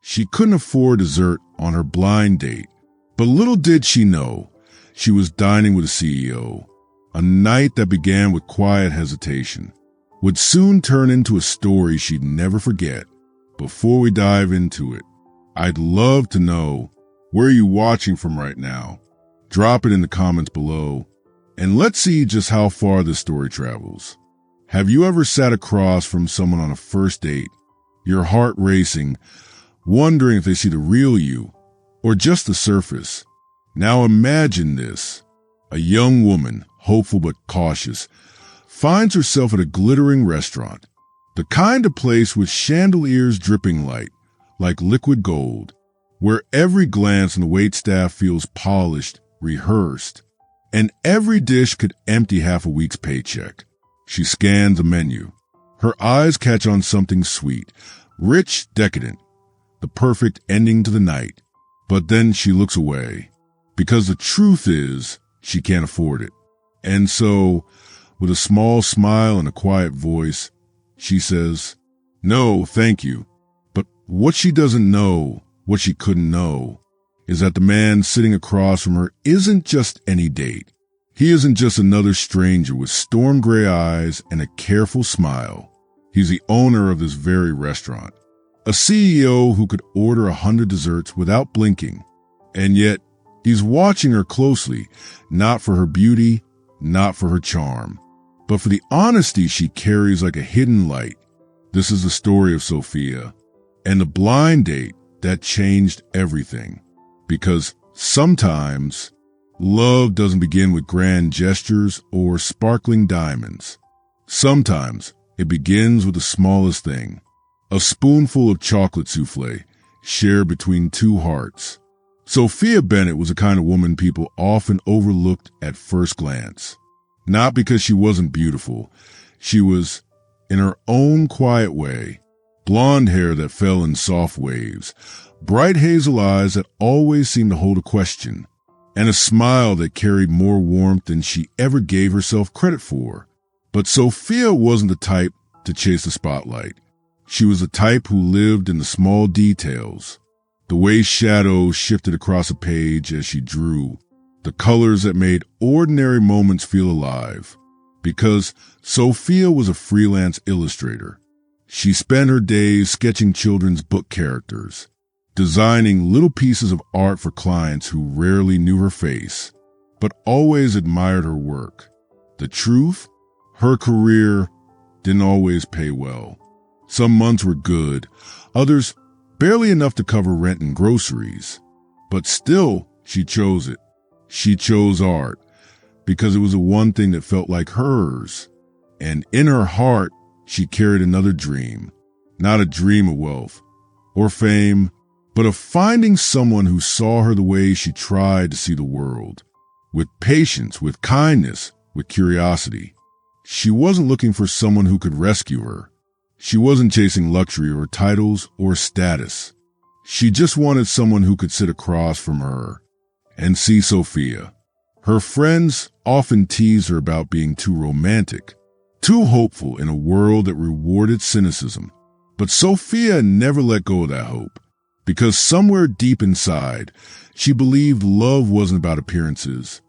She couldn't afford dessert on her blind date, but little did she know, she was dining with a CEO. A night that began with quiet hesitation would soon turn into a story she'd never forget. Before we dive into it, I'd love to know, where are you watching from right now? Drop it in the comments below, and let's see just how far this story travels. Have you ever sat across from someone on a first date, your heart racing, wondering if they see the real you or just the surface? Now imagine this. A young woman, hopeful but cautious, finds herself at a glittering restaurant, the kind of place with chandeliers dripping light, like liquid gold, where every glance in the waitstaff feels polished, rehearsed, and every dish could empty half a week's paycheck. She scans the menu. Her eyes catch on something sweet, rich, decadent, the perfect ending to the night. But then she looks away, because the truth is, she can't afford it. And so, with a small smile and a quiet voice, she says, "No, thank you." But what she doesn't know, what she couldn't know, is that the man sitting across from her isn't just any date. He isn't just another stranger with storm gray eyes and a careful smile. He's the owner of this very restaurant, a CEO who could order 100 desserts without blinking. And yet, he's watching her closely, not for her beauty, not for her charm, but for the honesty she carries like a hidden light. This is the story of Sophia and the blind date that changed everything. Because sometimes love doesn't begin with grand gestures or sparkling diamonds. Sometimes it begins with the smallest thing, a spoonful of chocolate souffle shared between two hearts. Sophia Bennett was the kind of woman people often overlooked at first glance. Not because she wasn't beautiful. She was, in her own quiet way, blonde hair that fell in soft waves, bright hazel eyes that always seemed to hold a question, and a smile that carried more warmth than she ever gave herself credit for. But Sophia wasn't the type to chase the spotlight. She was the type who lived in the small details, the way shadows shifted across a page as she drew, the colors that made ordinary moments feel alive. Because Sophia was a freelance illustrator. She spent her days sketching children's book characters, designing little pieces of art for clients who rarely knew her face, but always admired her work. The truth? Her career didn't always pay well. Some months were good, others barely enough to cover rent and groceries. But still, she chose it. She chose art because it was the one thing that felt like hers. And in her heart, she carried another dream. Not a dream of wealth or fame, but of finding someone who saw her the way she tried to see the world. With patience, with kindness, with curiosity. She wasn't looking for someone who could rescue her. She wasn't chasing luxury or titles or status. She just wanted someone who could sit across from her and see Sophia. Her friends often teased her about being too romantic, too hopeful in a world that rewarded cynicism. But Sophia never let go of that hope, because somewhere deep inside, she believed love wasn't about appearances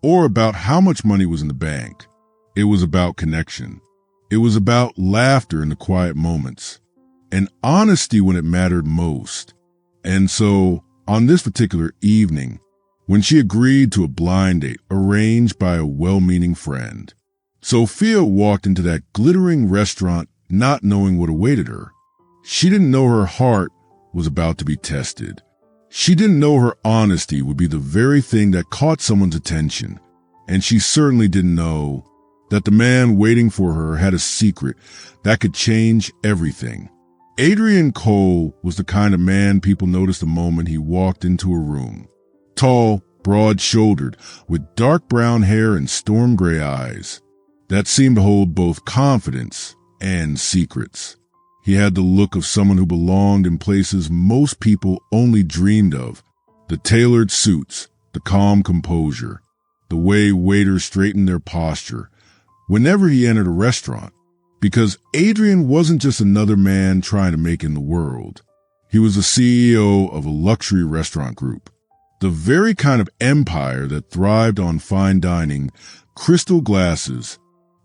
or about how much money was in the bank. It was about connection. It was about laughter in the quiet moments and honesty when it mattered most. And so, on this particular evening, when she agreed to a blind date arranged by a well-meaning friend, Sophia walked into that glittering restaurant not knowing what awaited her. She didn't know her heart was about to be tested. She didn't know her honesty would be the very thing that caught someone's attention. And she certainly didn't know that the man waiting for her had a secret that could change everything. Adrian Cole was the kind of man people noticed the moment he walked into a room. Tall, broad-shouldered, with dark brown hair and storm gray eyes that seemed to hold both confidence and secrets. He had the look of someone who belonged in places most people only dreamed of. The tailored suits, the calm composure, the way waiters straightened their posture whenever he entered a restaurant. Because Adrian wasn't just another man trying to make it in the world. He was the CEO of a luxury restaurant group, the very kind of empire that thrived on fine dining, crystal glasses,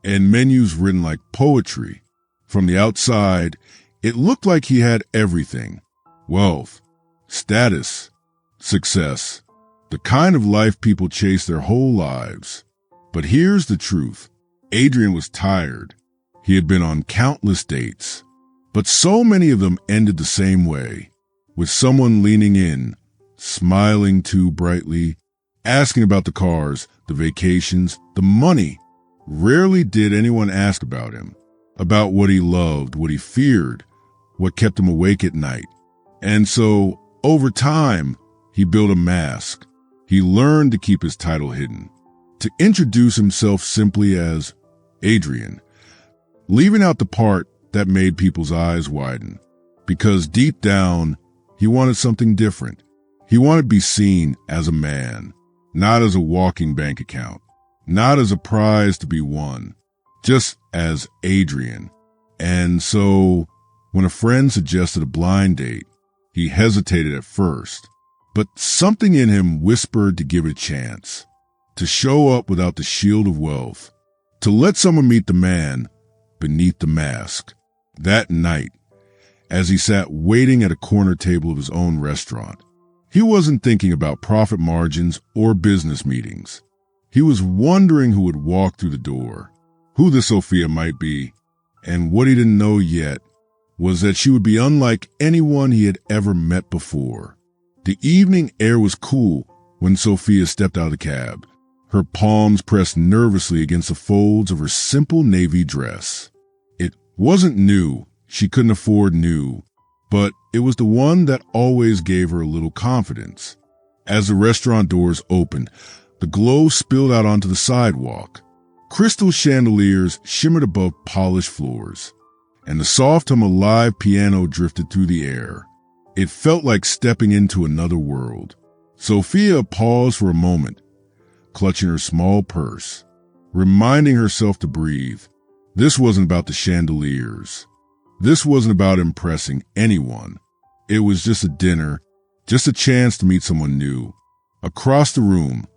and menus written like poetry. From the outside, it looked like he had everything: wealth, status, success, the kind of life people chase their whole lives. But here's the truth. Adrian was tired. He had been on countless dates, but so many of them ended the same way, with someone leaning in, smiling too brightly, asking about the cars, the vacations, the money. Rarely did anyone ask about him, about what he loved, what he feared, what kept him awake at night. And so, over time, he built a mask. He learned to keep his title hidden, to introduce himself simply as Adrian, leaving out the part that made people's eyes widen. Because deep down, he wanted something different. He wanted to be seen as a man, not as a walking bank account, not as a prize to be won, just as Adrian. And so, when a friend suggested a blind date, he hesitated at first, but something in him whispered to give it a chance, to show up without the shield of wealth, to let someone meet the man beneath the mask. That night, as he sat waiting at a corner table of his own restaurant, he wasn't thinking about profit margins or business meetings. He was wondering who would walk through the door, who the Sophia might be, and what he didn't know yet was that she would be unlike anyone he had ever met before. The evening air was cool when Sophia stepped out of the cab, her palms pressed nervously against the folds of her simple navy dress. It wasn't new, she couldn't afford new, but it was the one that always gave her a little confidence. As the restaurant doors opened, the glow spilled out onto the sidewalk. Crystal chandeliers shimmered above polished floors, and the soft hum of live piano drifted through the air. It felt like stepping into another world. Sophia paused for a moment, clutching her small purse, reminding herself to breathe. This wasn't about the chandeliers. This wasn't about impressing anyone. It was just a dinner, just a chance to meet someone new. Across the room,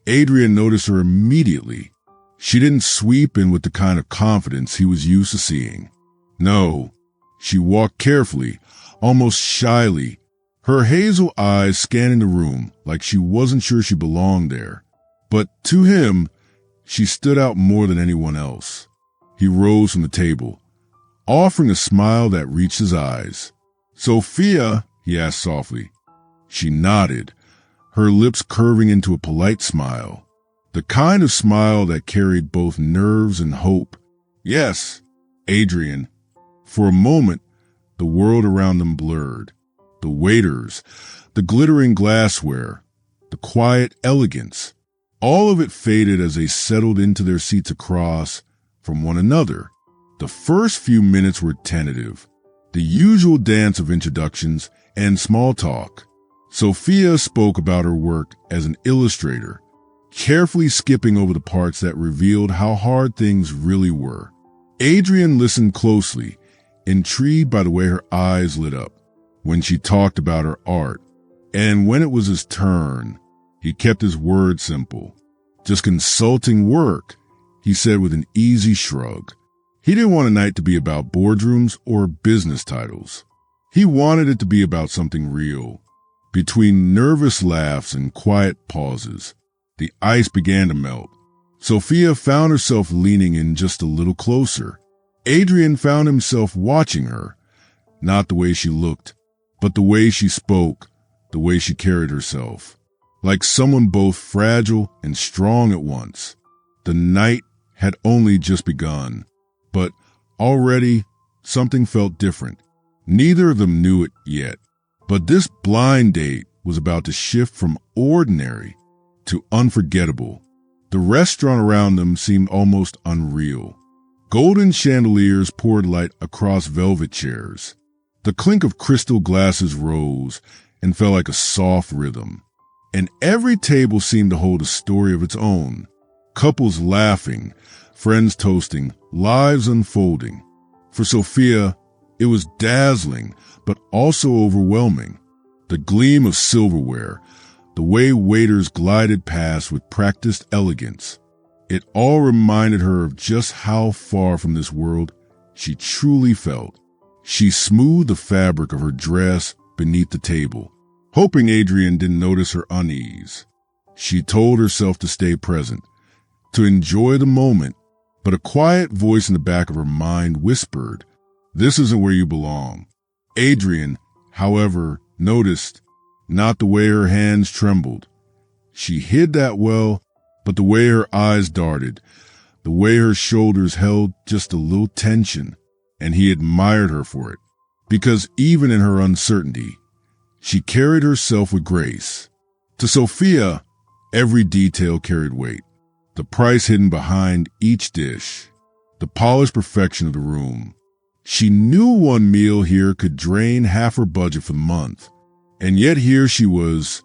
Adrian noticed her immediately. She didn't sweep in with the kind of confidence he was used to seeing. No, she walked carefully, almost shyly, her hazel eyes scanning the room like she wasn't sure she belonged there. But to him, she stood out more than anyone else. He rose from the table, offering a smile that reached his eyes. "Sophia?" he asked softly. She nodded, her lips curving into a polite smile, the kind of smile that carried both nerves and hope. "Yes, Adrian." For a moment, the world around them blurred. The waiters, the glittering glassware, the quiet elegance, all of it faded as they settled into their seats across from one another. The first few minutes were tentative, the usual dance of introductions and small talk. Sophia spoke about her work as an illustrator, carefully skipping over the parts that revealed how hard things really were. Adrian listened closely, intrigued by the way her eyes lit up when she talked about her art. And when it was his turn, he kept his words simple. "Just consulting work," he said with an easy shrug. He didn't want a night to be about boardrooms or business titles. He wanted it to be about something real. Between nervous laughs and quiet pauses, the ice began to melt. Sophia found herself leaning in just a little closer. Adrian found himself watching her, not the way she looked, but the way she spoke, the way she carried herself, like someone both fragile and strong at once. The night had only just begun, but already something felt different. Neither of them knew it yet, but this blind date was about to shift from ordinary to unforgettable. The restaurant around them seemed almost unreal. Golden chandeliers poured light across velvet chairs. The clink of crystal glasses rose and fell like a soft rhythm. And every table seemed to hold a story of its own. Couples laughing, friends toasting, lives unfolding. For Sophia, It was dazzling, but also overwhelming. The gleam of silverware, the way waiters glided past with practiced elegance. It all reminded her of just how far from this world she truly felt. She smoothed the fabric of her dress beneath the table, hoping Adrian didn't notice her unease. She told herself to stay present, to enjoy the moment, but a quiet voice in the back of her mind whispered, "This isn't where you belong." Adrian, however, noticed not the way her hands trembled. She hid that well, but the way her eyes darted, the way her shoulders held just a little tension, and he admired her for it, because even in her uncertainty, she carried herself with grace. To Sophia, every detail carried weight. The price hidden behind each dish, the polished perfection of the room. She knew one meal here could drain half her budget for the month, and yet here she was,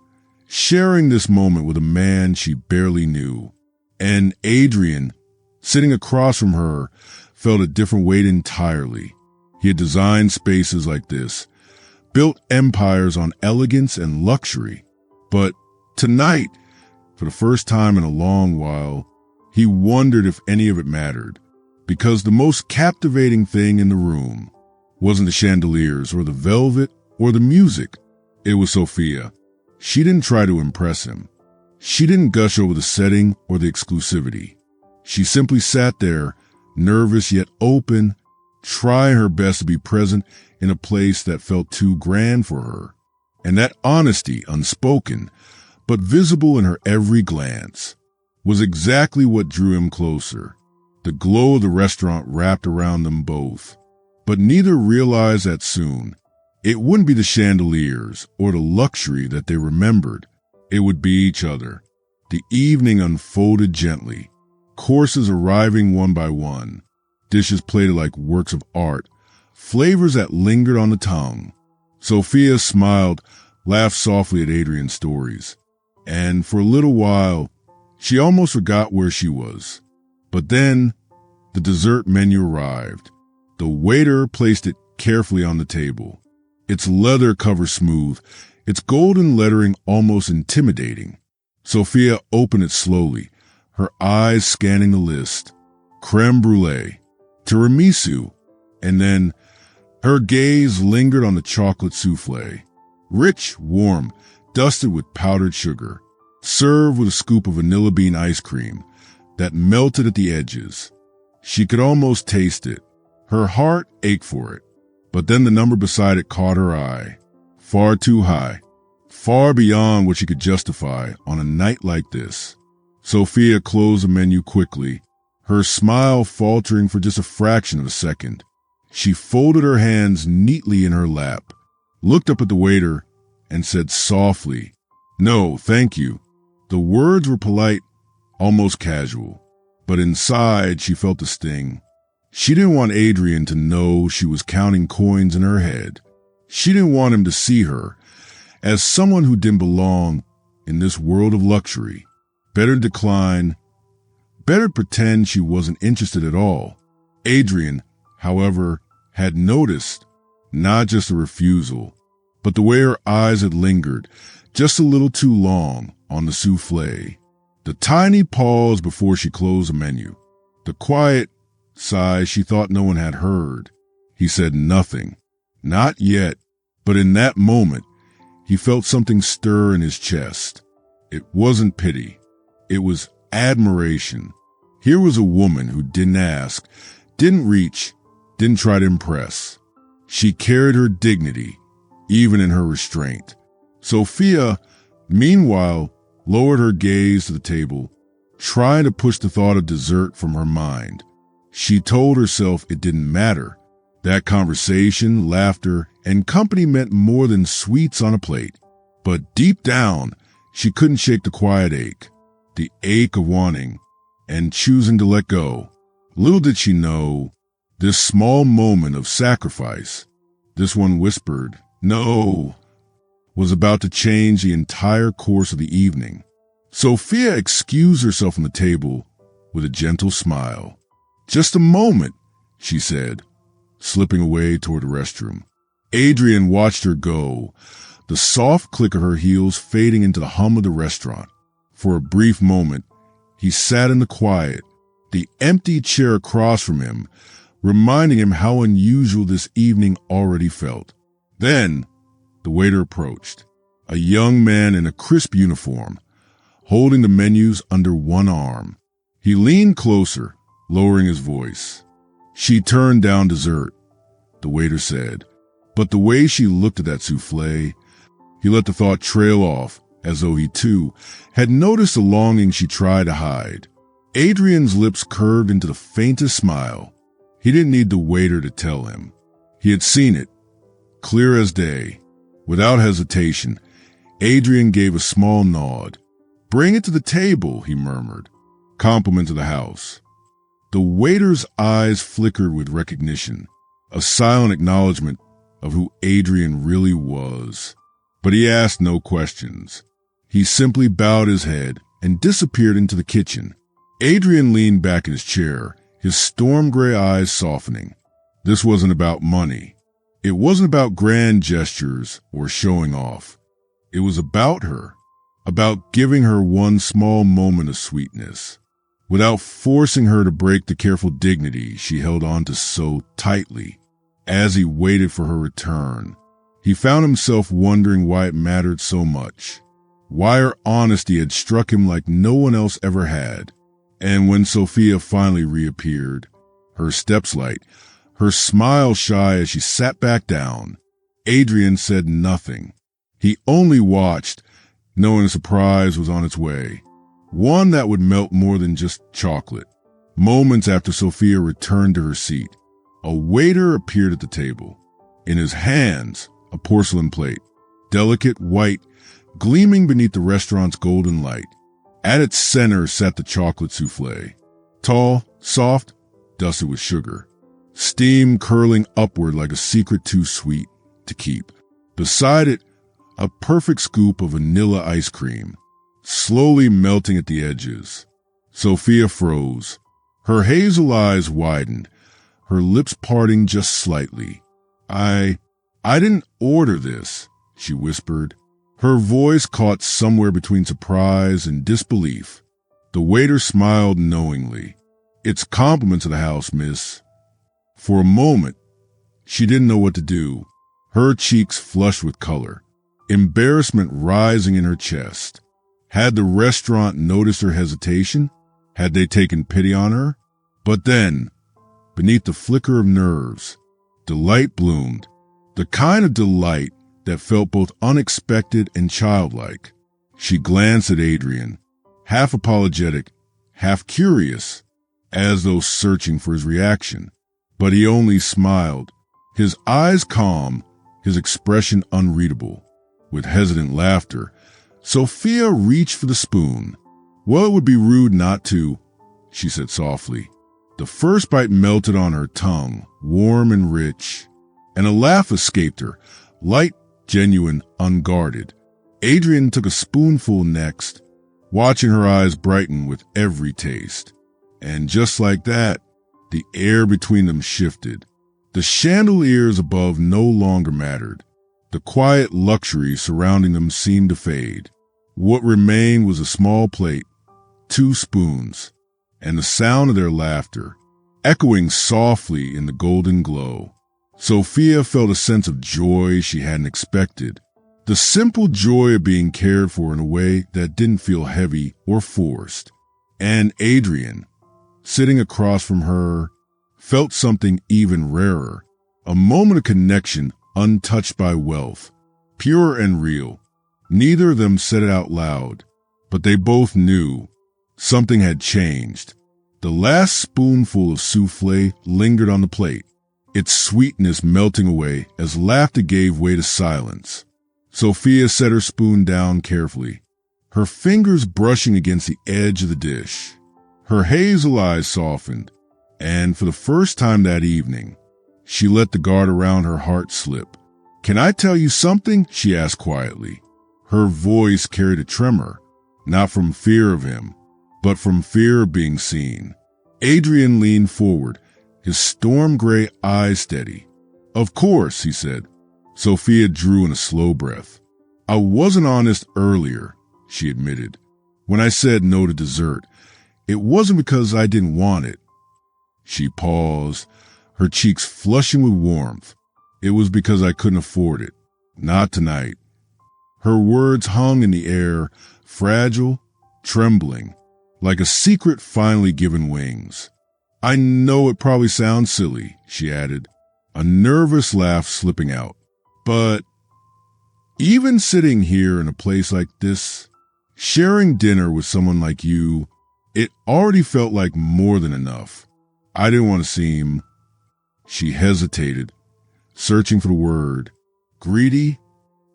sharing this moment with a man she barely knew. And Adrian, sitting across from her, felt a different weight entirely. He had designed spaces like this, built empires on elegance and luxury. But tonight, for the first time in a long while, he wondered if any of it mattered, because the most captivating thing in the room wasn't the chandeliers or the velvet or the music. It was Sophia. She didn't try to impress him. She didn't gush over the setting or the exclusivity. She simply sat there, nervous yet open, trying her best to be present in a place that felt too grand for her. And that honesty, unspoken, but visible in her every glance, was exactly what drew him closer. The glow of the restaurant wrapped around them both. But neither realized that soon it wouldn't be the chandeliers or the luxury that they remembered. It would be each other. The evening unfolded gently, courses arriving one by one, dishes plated like works of art, flavors that lingered on the tongue. Sophia smiled, laughed softly at Adrian's stories, and for a little while, she almost forgot where she was. But then, the dessert menu arrived. The waiter placed it carefully on the table, its leather cover smooth, its golden lettering almost intimidating. Sophia opened it slowly, her eyes scanning the list. Creme brulee, tiramisu, and then her gaze lingered on the chocolate souffle. Rich, warm, dusted with powdered sugar, served with a scoop of vanilla bean ice cream that melted at the edges. She could almost taste it. Her heart ached for it. But then the number beside it caught her eye. Far too high. Far beyond what she could justify on a night like this. Sophia closed the menu quickly, her smile faltering for just a fraction of a second. She folded her hands neatly in her lap, looked up at the waiter, and said softly, "No, thank you." The words were polite, almost casual, but inside she felt the sting. She didn't want Adrian to know she was counting coins in her head. She didn't want him to see her as someone who didn't belong in this world of luxury. Better decline, better pretend she wasn't interested at all. Adrian, however, had noticed not just a refusal, but the way her eyes had lingered just a little too long on the souffle. The tiny pause before she closed the menu. The quiet sigh she thought no one had heard. He said nothing. Not yet, but in that moment, he felt something stir in his chest. It wasn't pity. It was admiration. Here was a woman who didn't ask, didn't reach, didn't try to impress. She carried her dignity, even in her restraint. Sophia, meanwhile, lowered her gaze to the table, trying to push the thought of dessert from her mind. She told herself it didn't matter. That conversation, laughter, and company meant more than sweets on a plate. But deep down, she couldn't shake the quiet ache, the ache of wanting and choosing to let go. Little did she know, this small moment of sacrifice, this one whispered, "No," was about to change the entire course of the evening. Sophia excused herself from the table with a gentle smile. "Just a moment," she said, slipping away toward the restroom. Adrian watched her go, the soft click of her heels fading into the hum of the restaurant. For a brief moment, he sat in the quiet, the empty chair across from him, reminding him how unusual this evening already felt. Then, the waiter approached, a young man in a crisp uniform, holding the menus under one arm. He leaned closer, lowering his voice. "She turned down dessert," the waiter said, but the way she looked at that souffle, he let the thought trail off, as though he too had noticed the longing she tried to hide. Adrian's lips curved into the faintest smile. He didn't need the waiter to tell him. He had seen it, clear as day. Without hesitation, Adrian gave a small nod. "Bring it to the table," he murmured. "Compliment to the house." The waiter's eyes flickered with recognition, a silent acknowledgement of who Adrian really was. But he asked no questions. He simply bowed his head and disappeared into the kitchen. Adrian leaned back in his chair, his storm gray eyes softening. This wasn't about money. It wasn't about grand gestures or showing off. It was about her, about giving her one small moment of sweetness, without forcing her to break the careful dignity she held on to so tightly. As he waited for her return, he found himself wondering why it mattered so much, why her honesty had struck him like no one else ever had. And when Sophia finally reappeared, her steps light, her smile shy as she sat back down, Adrian said nothing. He only watched, knowing a surprise was on its way, one that would melt more than just chocolate. Moments after Sophia returned to her seat, a waiter appeared at the table. In his hands, a porcelain plate, delicate white, gleaming beneath the restaurant's golden light. At its center sat the chocolate souffle, tall, soft, dusted with sugar, steam curling upward like a secret too sweet to keep. Beside it, a perfect scoop of vanilla ice cream, slowly melting at the edges. Sophia froze. Her hazel eyes widened, her lips parting just slightly. I didn't order this," she whispered. Her voice caught somewhere between surprise and disbelief. The waiter smiled knowingly. "It's compliments to the house, miss." For a moment, she didn't know what to do. Her cheeks flushed with color, embarrassment rising in her chest. Had the restaurant noticed her hesitation? Had they taken pity on her? But then, beneath the flicker of nerves, delight bloomed, the kind of delight that felt both unexpected and childlike. She glanced at Adrian, half apologetic, half curious, as though searching for his reaction. But he only smiled, his eyes calm, his expression unreadable. With hesitant laughter, Sophia reached for the spoon. "Well, it would be rude not to," she said softly. The first bite melted on her tongue, warm and rich, and a laugh escaped her, light, genuine, unguarded. Adrian took a spoonful next, watching her eyes brighten with every taste. And just like that, the air between them shifted. The chandeliers above no longer mattered. The quiet luxury surrounding them seemed to fade. What remained was a small plate, 2 spoons, and the sound of their laughter, echoing softly in the golden glow. Sophia felt a sense of joy she hadn't expected, the simple joy of being cared for in a way that didn't feel heavy or forced. And Adrian, sitting across from her, felt something even rarer, a moment of connection untouched by wealth, pure and real. Neither of them said it out loud, but they both knew something had changed. The last spoonful of souffle lingered on the plate, its sweetness melting away as laughter gave way to silence. Sophia set her spoon down carefully, her fingers brushing against the edge of the dish. Her hazel eyes softened, and for the first time that evening, she let the guard around her heart slip. "Can I tell you something?" she asked quietly. Her voice carried a tremor, not from fear of him, but from fear of being seen. Adrian leaned forward, his storm gray eyes steady. Of course, he said. Sophia drew in a slow breath. I wasn't honest earlier, she admitted. When I said no to dessert, it wasn't because I didn't want it. She paused, her cheeks flushing with warmth. It was because I couldn't afford it. Not tonight. Her words hung in the air, fragile, trembling, like a secret finally given wings. I know it probably sounds silly, she added, a nervous laugh slipping out. But even sitting here in a place like this, sharing dinner with someone like you, it already felt like more than enough. I didn't want to seem... She hesitated, searching for the word. Greedy?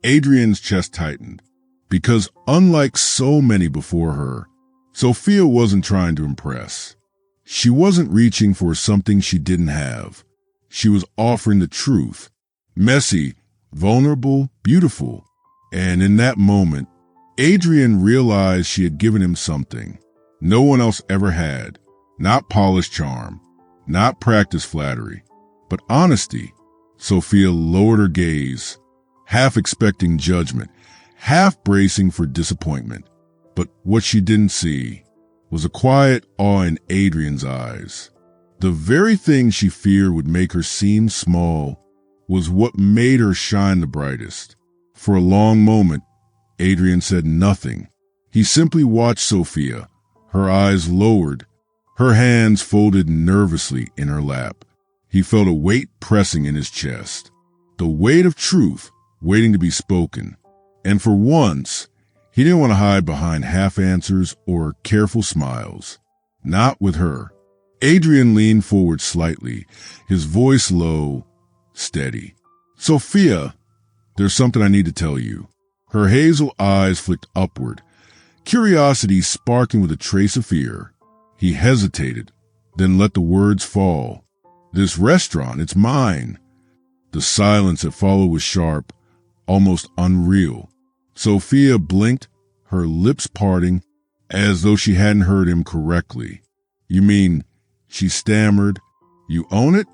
Adrian's chest tightened, because unlike so many before her, Sophia wasn't trying to impress. She wasn't reaching for something she didn't have. She was offering the truth. Messy, vulnerable, beautiful. And in that moment, Adrian realized she had given him something no one else ever had. Not polished charm, not practiced flattery, but honesty. Sophia lowered her gaze, half expecting judgment, half bracing for disappointment. But what she didn't see was a quiet awe in Adrian's eyes. The very thing she feared would make her seem small was what made her shine the brightest. For a long moment, Adrian said nothing. He simply watched Sophia, her eyes lowered, her hands folded nervously in her lap. He felt a weight pressing in his chest, the weight of truth waiting to be spoken. And for once, he didn't want to hide behind half answers or careful smiles. Not with her. Adrian leaned forward slightly, his voice low, steady. Sophia, there's something I need to tell you. Her hazel eyes flicked upward, curiosity sparking with a trace of fear. He hesitated, then let the words fall. This restaurant, it's mine. The silence that followed was sharp, almost unreal. Sophia blinked, her lips parting, as though she hadn't heard him correctly. You mean, she stammered, you own it?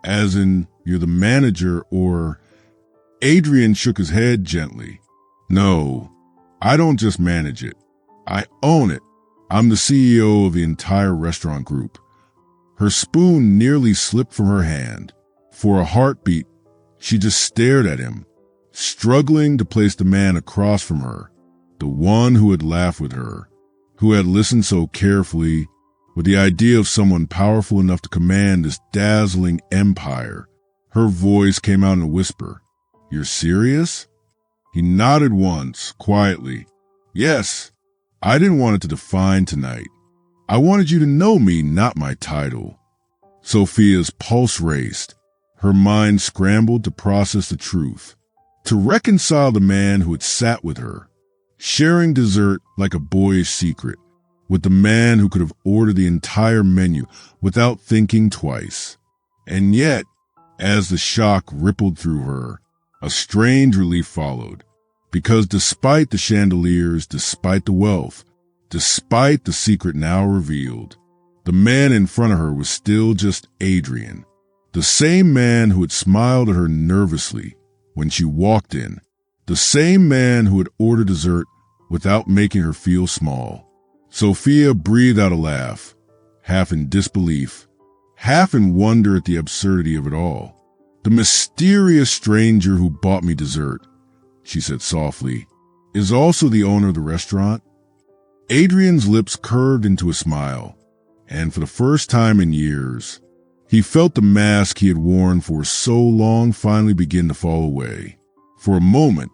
As in, you're the manager or... Adrian shook his head gently. No, I don't just manage it. I own it. I'm the CEO of the entire restaurant group. Her spoon nearly slipped from her hand. For a heartbeat, she just stared at him, struggling to place the man across from her, the one who had laughed with her, who had listened so carefully, with the idea of someone powerful enough to command this dazzling empire. Her voice came out in a whisper. You're serious? He nodded once, quietly. Yes, I didn't want it to define tonight. I wanted you to know me, not my title. Sophia's pulse raced. Her mind scrambled to process the truth, to reconcile the man who had sat with her, sharing dessert like a boyish secret, with the man who could have ordered the entire menu without thinking twice. And yet, as the shock rippled through her, a strange relief followed, because despite the chandeliers, despite the wealth, despite the secret now revealed, the man in front of her was still just Adrian, the same man who had smiled at her nervously when she walked in, the same man who had ordered dessert without making her feel small. Sophia breathed out a laugh, half in disbelief, half in wonder at the absurdity of it all. The mysterious stranger who bought me dessert, she said softly, is also the owner of the restaurant. Adrian's lips curved into a smile, and for the first time in years, he felt the mask he had worn for so long finally begin to fall away. For a moment,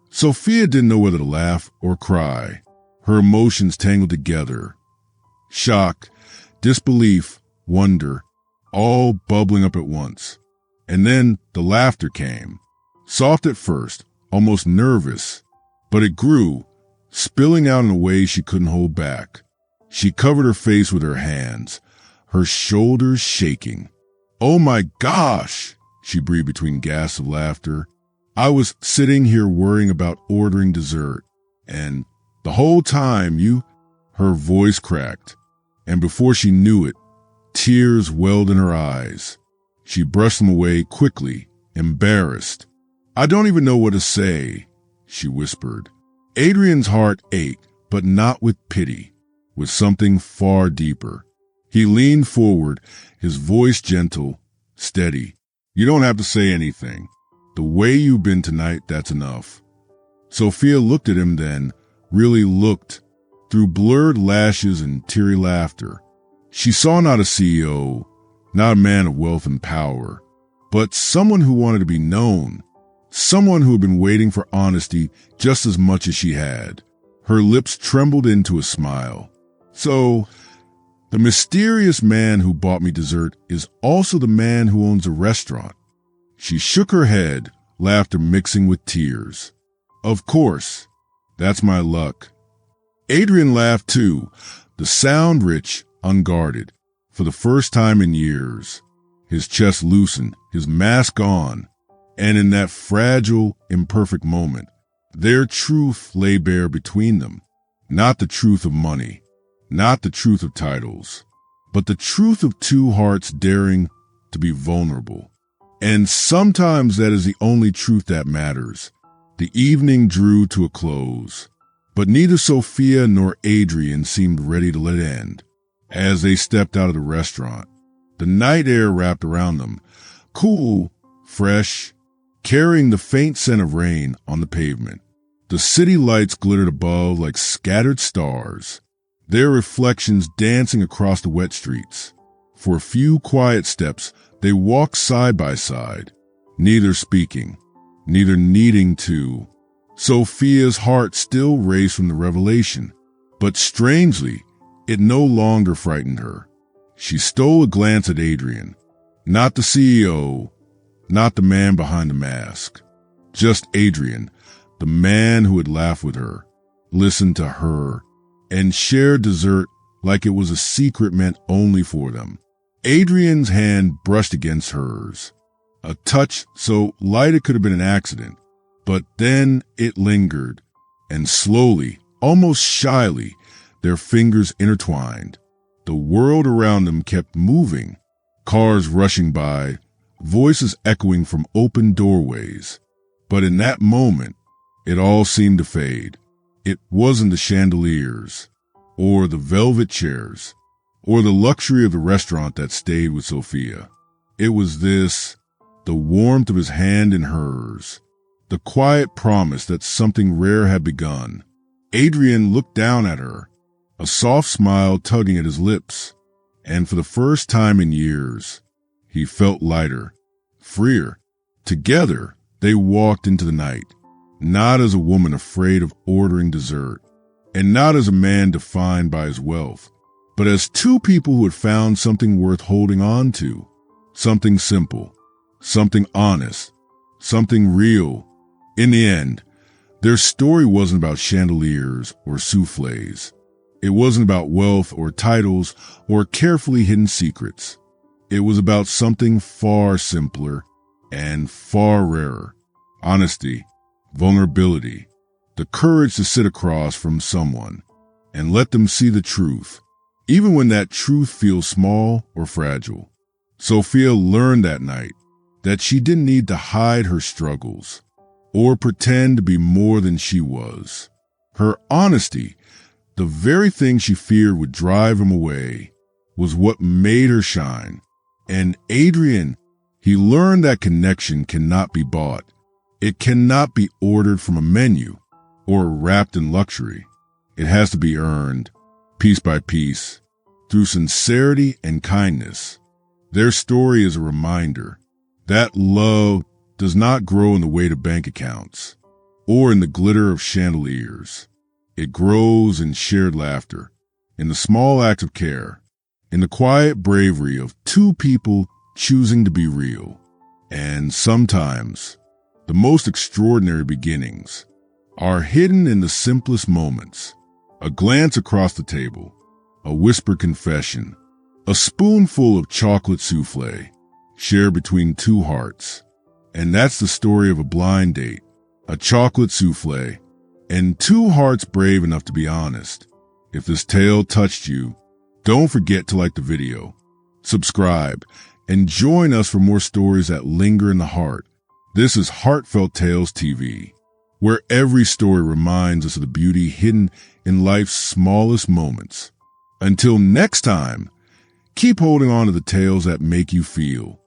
Sophia didn't know whether to laugh or cry. Her emotions tangled together. Shock, disbelief, wonder, all bubbling up at once. And then the laughter came. Soft at first, almost nervous, but it grew, spilling out in a way she couldn't hold back. She covered her face with her hands, her shoulders shaking. Oh my gosh, she breathed between gasps of laughter. I was sitting here worrying about ordering dessert, and the whole time her voice cracked, and before she knew it, Tears welled in her eyes. She brushed them away quickly, embarrassed. "I don't even know what to say," she whispered. Adrian's heart ached, but not with pity, with something far deeper. He leaned forward, his voice gentle, steady. "You don't have to say anything. The way you've been tonight, that's enough." Sophia looked at him then, really looked, through blurred lashes and teary laughter. She saw not a CEO, not a man of wealth and power, but someone who wanted to be known, someone who had been waiting for honesty just as much as she had. Her lips trembled into a smile. "So, the mysterious man who bought me dessert is also the man who owns a restaurant." She shook her head, laughter mixing with tears. "Of course, that's my luck." Adrian laughed too, the sound rich, unguarded, for the first time in years. His chest loosened, his mask on, and in that fragile, imperfect moment, their truth lay bare between them. Not the truth of money, not the truth of titles, but the truth of two hearts daring to be vulnerable. And sometimes that is the only truth that matters. The evening drew to a close, but neither Sophia nor Adrian seemed ready to let it end. As they stepped out of the restaurant, the night air wrapped around them, cool, fresh, carrying the faint scent of rain on the pavement. The city lights glittered above like scattered stars, their reflections dancing across the wet streets. For a few quiet steps, they walked side by side, neither speaking, neither needing to. Sophia's heart still raced from the revelation, but strangely, it no longer frightened her. She stole a glance at Adrian, not the CEO, not the man behind the mask, just Adrian, the man who had laughed with her, listened to her, and shared dessert like it was a secret meant only for them. Adrian's hand brushed against hers, a touch so light it could have been an accident, but then it lingered, and slowly, almost shyly, their fingers intertwined. The world around them kept moving, cars rushing by, voices echoing from open doorways. But in that moment, it all seemed to fade. It wasn't the chandeliers, or the velvet chairs, or the luxury of the restaurant that stayed with Sophia. It was this, the warmth of his hand in hers, the quiet promise that something rare had begun. Adrian looked down at her, a soft smile tugging at his lips, and for the first time in years, he felt lighter, freer. Together, they walked into the night, not as a woman afraid of ordering dessert, and not as a man defined by his wealth, but as two people who had found something worth holding on to, something simple, something honest, something real. In the end, their story wasn't about chandeliers or souffles. It wasn't about wealth or titles or carefully hidden secrets. It was about something far simpler and far rarer. Honesty, vulnerability, the courage to sit across from someone and let them see the truth, even when that truth feels small or fragile. Sophia learned that night that she didn't need to hide her struggles or pretend to be more than she was. Her honesty, the very thing she feared would drive him away, was what made her shine. And Adrian, he learned that connection cannot be bought. It cannot be ordered from a menu or wrapped in luxury. It has to be earned, piece by piece, through sincerity and kindness. Their story is a reminder that love does not grow in the weight of bank accounts or in the glitter of chandeliers. It grows in shared laughter, in the small acts of care, in the quiet bravery of two people choosing to be real. And sometimes, the most extraordinary beginnings are hidden in the simplest moments. A glance across the table, a whispered confession, a spoonful of chocolate souffle shared between two hearts. And that's the story of a blind date, a chocolate souffle, and two hearts brave enough to be honest. If this tale touched you, don't forget to like the video, subscribe, and join us for more stories that linger in the heart. This is Heartfelt Tales TV, where every story reminds us of the beauty hidden in life's smallest moments. Until next time, keep holding on to the tales that make you feel.